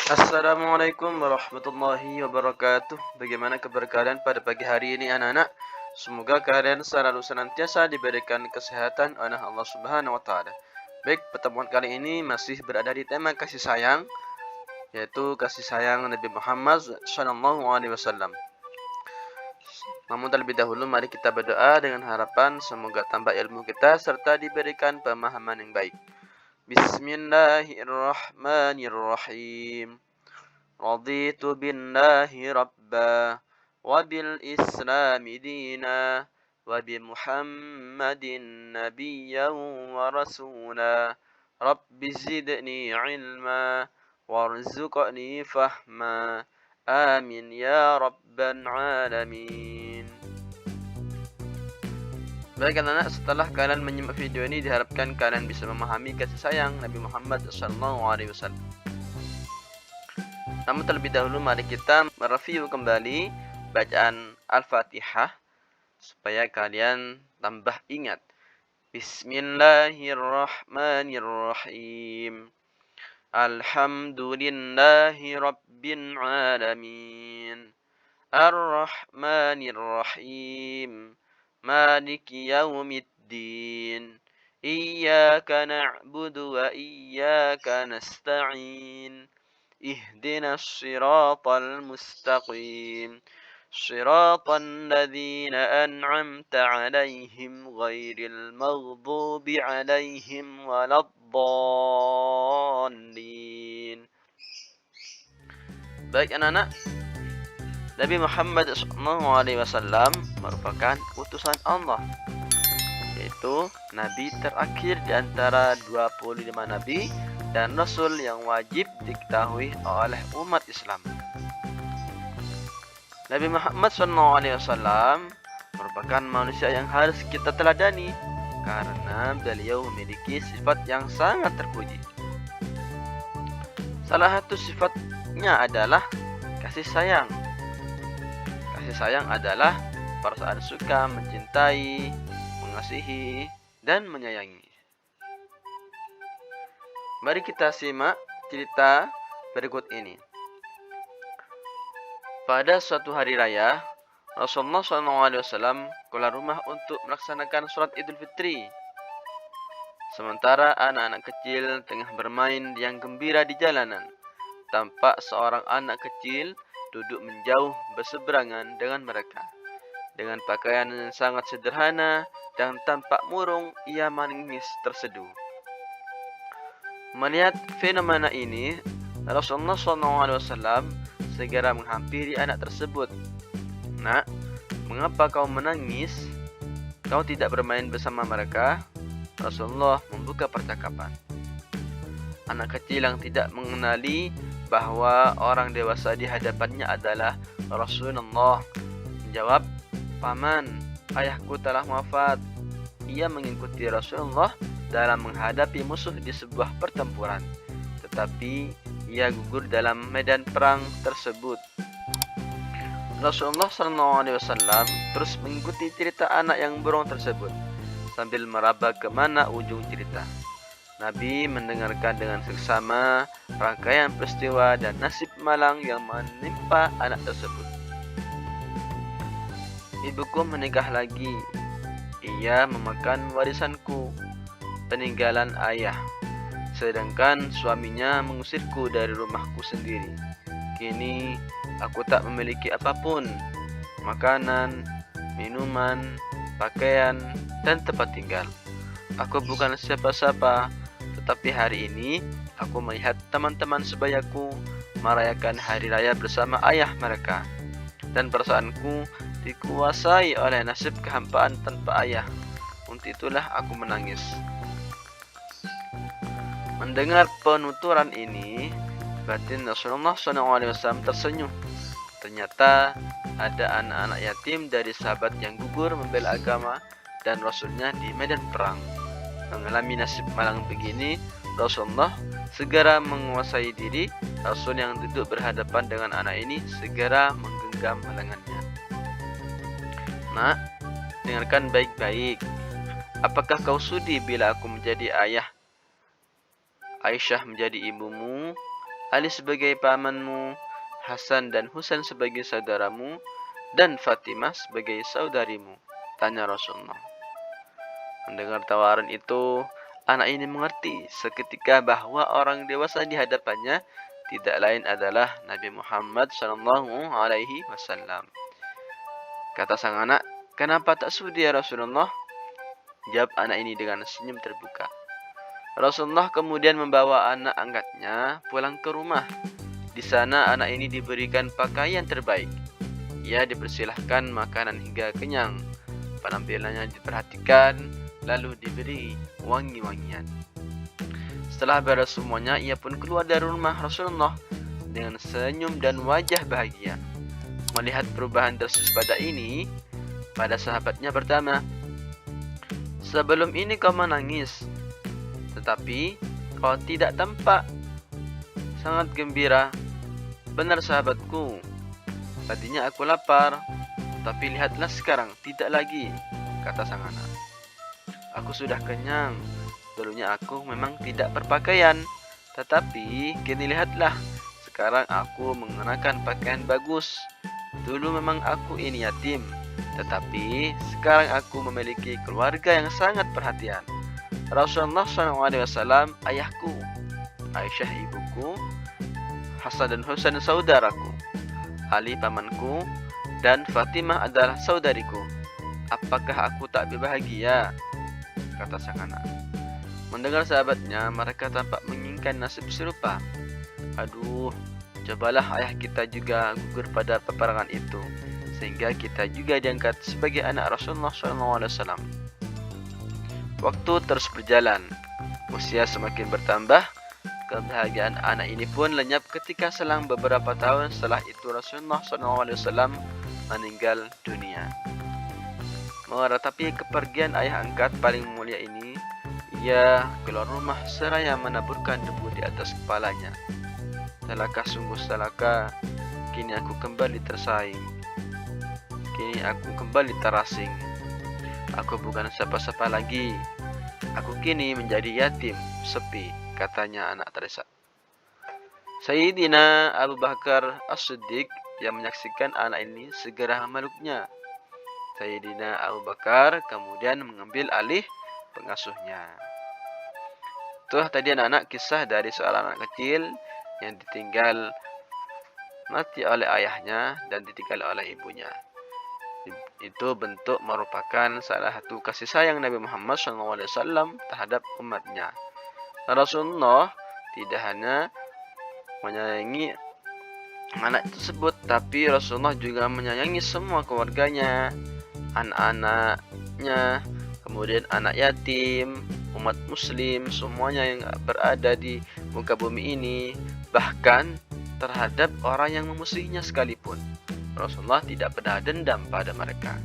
Assalamualaikum warahmatullahi wabarakatuh. Bagaimana kabar kalian pada pagi hari ini anak-anak? Semoga kalian selalu senantiasa diberikan kesehatan oleh Allah Subhanahu wa taala. Baik, pertemuan kali ini masih berada di tema kasih sayang, yaitu kasih sayang Nabi Muhammad SAW. Namun terlebih dahulu mari kita berdoa dengan harapan semoga tambah ilmu kita serta diberikan pemahaman yang baik. Bismillahirrahmanirrahim. رضيت بالله ربا وبالإسلام دينا وبمحمد نبيا ورسولا رب زدني علما وارزقني فهما آمين يا رب العالمين. Baik anak-anak, setelah kalian menyimak video ini diharapkan kalian bisa memahami kasih sayang Nabi Muhammad SAW. Namun terlebih dahulu mari kita mereview kembali bacaan Al-Fatihah supaya kalian tambah ingat. Bismillahirrahmanirrahim. Alhamdulillahi rabbil alamin. Ar-Rahmanir-Rahim. Maliki yaumiddin. Iyyaka na'budu wa iyyaka nasta'in. اهدنا الصراط المستقيم صراط الذين أنعمت عليهم غير المغضوب عليهم ولا الضالين. Baik anak-anak, Nabi Muhammad SAW merupakan utusan Allah, yaitu Nabi terakhir di antara 25 Nabi dan Rasul yang wajib diketahui oleh umat Islam. Nabi Muhammad SAW merupakan manusia yang harus kita teladani karena beliau memiliki sifat yang sangat terpuji. Salah satu sifatnya adalah kasih sayang. Kasih sayang adalah perasaan suka, mencintai, mengasihi, dan menyayangi. Mari kita simak cerita berikut ini. Pada suatu hari raya, Rasulullah SAW keluar rumah untuk melaksanakan sholat Idul Fitri. Sementara anak-anak kecil tengah bermain yang gembira di jalanan, tampak seorang anak kecil duduk menjauh berseberangan dengan mereka. Dengan pakaian yang sangat sederhana dan tampak murung, ia menangis terseduh. Melihat fenomena ini, Rasulullah SAW segera menghampiri anak tersebut. Nak, mengapa kau menangis? Kau tidak bermain bersama mereka? Rasulullah membuka percakapan. Anak kecil yang tidak mengenali bahwa orang dewasa di hadapannya adalah Rasulullah menjawab, "Paman, ayahku telah wafat." Ia mengikuti Rasulullah dalam menghadapi musuh di sebuah pertempuran, tetapi ia gugur dalam medan perang tersebut. Rasulullah SAW terus mengikuti cerita anak yang burung tersebut sambil meraba kemana ujung cerita. Nabi mendengarkan dengan seksama rangkaian peristiwa dan nasib malang yang menimpa anak tersebut. Ibuku menikah lagi. Ia memakan warisanku, peninggalan ayah, sedangkan suaminya mengusirku dari rumahku sendiri. Kini aku tak memiliki apapun, makanan, minuman, pakaian, dan tempat tinggal. Aku bukan siapa-siapa, tetapi hari ini aku melihat teman-teman sebayaku merayakan hari raya bersama ayah mereka, dan perasaanku dikuasai oleh nasib kehampaan tanpa ayah. Untuk itulah aku menangis. Mendengar penuturan ini, batin Rasulullah SAW tersenyum. Ternyata ada anak-anak yatim dari sahabat yang gugur membela agama dan Rasulnya di medan perang. Mengalami nasib malang begini, Rasulullah segera menguasai diri. Rasul yang duduk berhadapan dengan anak ini segera menggenggam lengannya. Nak, dengarkan baik-baik. Apakah kau sudi bila aku menjadi ayah, Aisyah menjadi ibumu, Ali sebagai pamanmu, Hasan dan Husain sebagai saudaramu, dan Fatimah sebagai saudarimu? Tanya Rasulullah. Mendengar tawaran itu, anak ini mengerti seketika bahwa orang dewasa di hadapannya tidak lain adalah Nabi Muhammad SAW. Kata sang anak, "Kenapa tak sudi ya Rasulullah?" Jawab anak ini dengan senyum terbuka. Rasulullah kemudian membawa anak angkatnya pulang ke rumah. Di sana anak ini diberikan pakaian terbaik. Ia dipersilahkan makanan hingga kenyang. Penampilannya diperhatikan, lalu diberi wangi-wangian. Setelah beres semuanya, ia pun keluar dari rumah Rasulullah dengan senyum dan wajah bahagia. Melihat perubahan drastis pada sahabatnya pertama, "Sebelum ini kau menangis, tetapi kau tidak tampak sangat gembira." "Benar sahabatku, tadinya aku lapar, tapi lihatlah sekarang tidak lagi," kata sang anak. "Aku sudah kenyang. Dulunya aku memang tidak berpakaian, tetapi kini lihatlah, sekarang aku mengenakan pakaian bagus. Dulu memang aku ini yatim, tetapi sekarang aku memiliki keluarga yang sangat perhatian. Rasulullah SAW ayahku, Aisyah ibuku, Hasan dan Husain saudaraku, Ali pamanku, dan Fatimah adalah saudariku. Apakah aku tak berbahagia?" kata sang anak. Mendengar sahabatnya, mereka tampak menginginkan nasib serupa. "Aduh, cobalah ayah kita juga gugur pada peperangan itu, sehingga kita juga diangkat sebagai anak Rasulullah SAW." Waktu terus berjalan, usia semakin bertambah. Kebahagiaan anak ini pun lenyap ketika selang beberapa tahun setelah itu Rasulullah SAW meninggal dunia. Meratapi kepergian ayah angkat paling mulia ini, ia keluar rumah seraya menaburkan debu di atas kepalanya. "Celaka, sungguh celaka, kini aku kembali tersaing. Kini aku kembali terasing. Aku bukan siapa-siapa lagi. Aku kini menjadi yatim, sepi," katanya anak terdesak. Sayyidina Abu Bakar As-Siddiq yang menyaksikan anak ini segera memeluknya. Sayyidina Abu Bakar kemudian mengambil alih pengasuhnya. Itulah tadi anak-anak kisah dari seorang anak kecil yang ditinggal mati oleh ayahnya dan ditinggal oleh ibunya. Itu bentuk merupakan salah satu kasih sayang Nabi Muhammad SAW terhadap umatnya. Rasulullah tidak hanya menyayangi anak tersebut, tapi Rasulullah juga menyayangi semua keluarganya, anak-anaknya, kemudian anak yatim, umat muslim, semuanya yang berada di muka bumi ini, bahkan terhadap orang yang memusuhinya sekalipun. Rasulullah tidak pernah dendam pada mereka.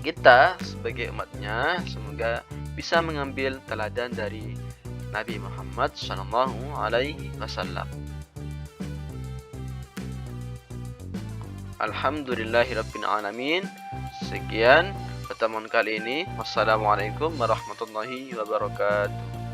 Kita sebagai umatnya semoga bisa mengambil teladan dari Nabi Muhammad SAW. Alhamdulillahirrabbilalamin. Sekian pertemuan kali ini. Wassalamualaikum warahmatullahi wabarakatuh.